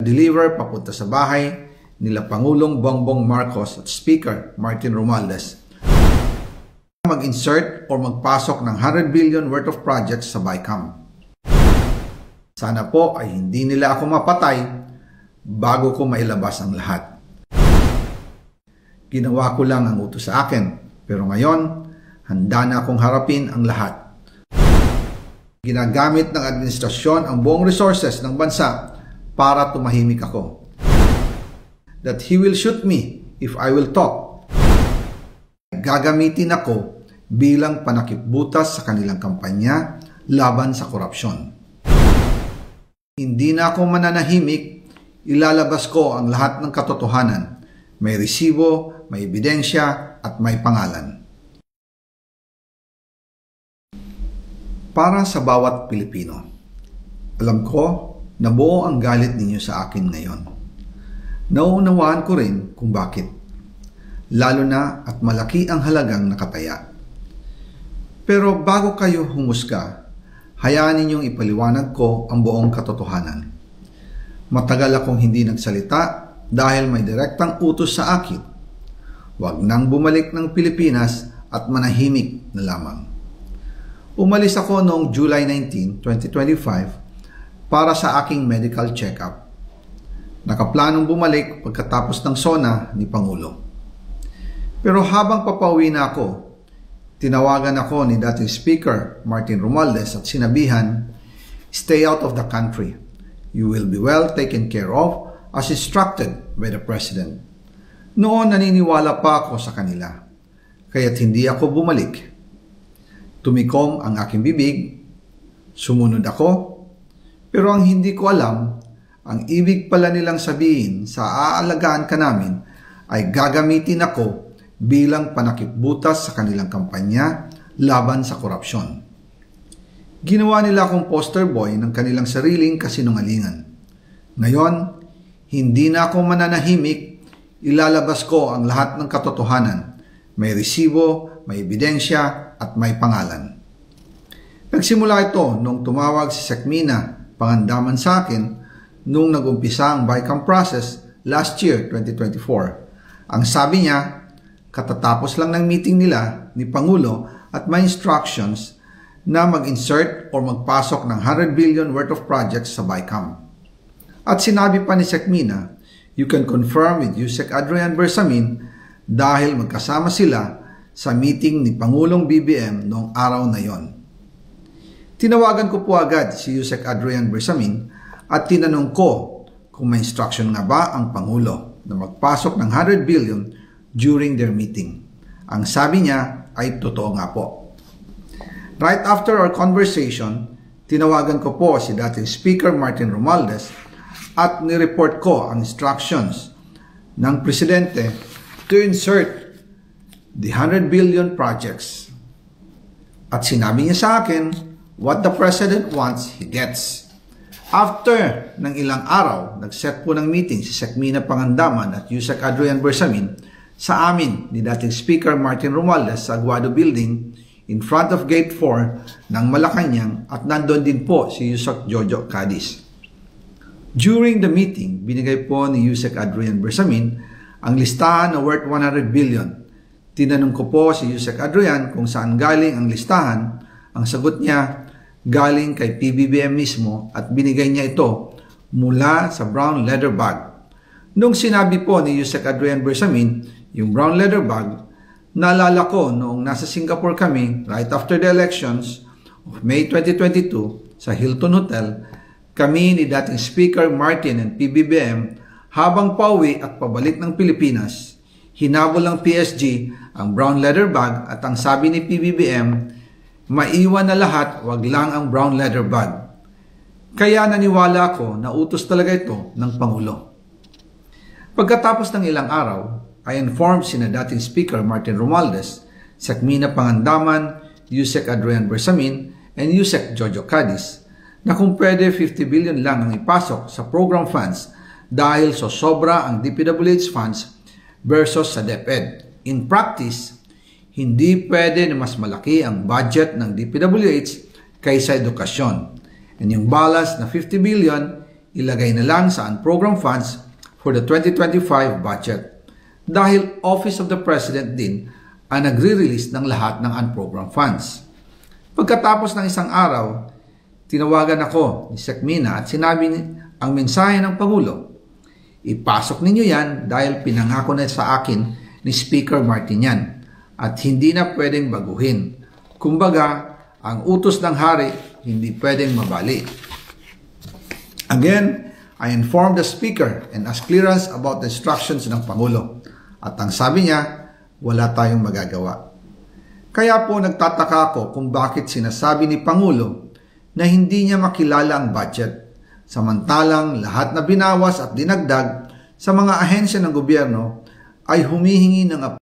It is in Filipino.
pinadeliver papunta sa bahay nila Pangulong Bongbong Marcos at Speaker Martin Romualdez mag-insert o magpasok ng 100 billion worth of projects sa BICAM. Sana po ay hindi nila ako mapatay bago ko mailabas ang lahat. Ginawa ko lang ang utos sa akin, pero ngayon, handa na akong harapin ang lahat. Ginagamit ng administrasyon ang buong resources ng bansa para tumahimik ako. That he will shoot me if I will talk. Gagamitin ako bilang panakipbutas sa kanilang kampanya laban sa korupsyon. Hindi na ako mananahimik, ilalabas ko ang lahat ng katotohanan. May resibo, may ebidensya, at may pangalan. Para sa bawat Pilipino, alam ko na buo ang galit ninyo sa akin ngayon. Nauunawaan ko rin kung bakit. Lalo na at malaki ang halagang nakataya. Pero bago kayo humusga, hayaan ninyong ipaliwanag ko ang buong katotohanan. Matagal akong hindi nagsalita dahil may direktang utos sa akin. Huwag nang bumalik ng Pilipinas at manahimik na lamang. Umalis ako noong July 19, 2025 para sa aking medical check-up. Nakaplanong bumalik pagkatapos ng SONA ni Pangulo. Pero habang papauwi na ako, tinawagan ako ni dating Speaker Martin Romualdez at sinabihan, "Stay out of the country. You will be well taken care of as instructed by the President." Noon naniniwala pa ako sa kanila, kaya't hindi ako bumalik. Tumikom ang aking bibig, sumunod ako, pero ang hindi ko alam, ang ibig pala nilang sabihin sa aalagaan ka namin ay gagamitin ako bilang panakipbutas sa kanilang kampanya laban sa korupsyon. Ginawa nila akong poster boy ng kanilang sariling kasinungalingan. Ngayon, hindi na ako mananahimik, ilalabas ko ang lahat ng katotohanan. May resibo, may ebidensya, at may pangalan. Nagsimula ito nung tumawag si Sekmina Pangandaman sa akin nung nag-umpisa ang BICAM process last year, 2024. Ang sabi niya, katatapos lang ng meeting nila ni Pangulo at may instructions na mag-insert o magpasok ng 100 billion worth of projects sa BICAM. At sinabi pa ni Sekmina, you can confirm with Yusek Adrian Bersamin dahil magkasama sila sa meeting ni Pangulong BBM noong araw na yon. Tinawagan ko po agad si Yusek Adrian Bersamin at tinanong ko kung may instruction nga ba ang Pangulo na magpasok ng 100 billion during their meeting. Ang sabi niya ay totoo nga po. Right after our conversation, tinawagan ko po si dating Speaker Martin Romualdez at nireport ko ang instructions ng Presidente to insert the 100 billion projects. At sinabi niya sa akin, what the President wants, he gets. After ng ilang araw, nag-set po ng meeting si Sekmina Pangandaman at Yusek Adrian Bersamin sa amin ni dating Speaker Martin Romualdez sa Aguado Building in front of Gate 4 ng Malacanang at nandun din po si Yusek Jojo Cadiz. During the meeting, binigay po ni Yusek Adrian Bersamin ang listahan na worth 100 billion. Tinanong ko po si Yusek Adrian kung saan galing ang listahan. Ang sagot niya, galing kay PBBM mismo at binigay niya ito mula sa brown leather bag. Nung sinabi po ni Yusek Adrian Bersamin yung brown leather bag, naalala ko noong nasa Singapore kami right after the elections of May 2022 sa Hilton Hotel, kami ni dating Speaker Martin and PBBM habang pauwi at pabalik ng Pilipinas, hinabol ng PSG ang brown leather bag at ang sabi ni PBBM, maiwan na lahat, wag lang ang brown leather bag. Kaya naniwala ako na utos talaga ito ng Pangulo. Pagkatapos ng ilang araw, I informed sina dating Speaker Martin Romualdez, Sekmina Pangandaman, Yusek Adrian Bersamin, and Yusek Jojo Cadiz na kung pwede 50 billion lang ang ipasok sa program funds dahil sobra ang DPWH funds versus sa DepEd. In practice, hindi pwede na mas malaki ang budget ng DPWH kaysa edukasyon. And yung balance na 50 billion, ilagay na lang sa unprogrammed funds for the 2025 budget dahil Office of the President din ang nagre-release ng lahat ng unprogrammed funds. Pagkatapos ng isang araw, tinawagan ako ni Sec Mina at sinabi ang mensahe ng Pangulo. Ipasok ninyo yan dahil pinangako na sa akin ni Speaker Martin yan at hindi na pwedeng baguhin. Kumbaga, ang utos ng hari hindi pwedeng mabali. Again, I informed the Speaker and asked clearance about the instructions ng Pangulo. At ang sabi niya, wala tayong magagawa. Kaya po nagtataka ako kung bakit sinasabi ni Pangulo na hindi niya makilala ang budget, samantalang lahat na binawas at dinagdag sa mga ahensya ng gobyerno ay humihingi ng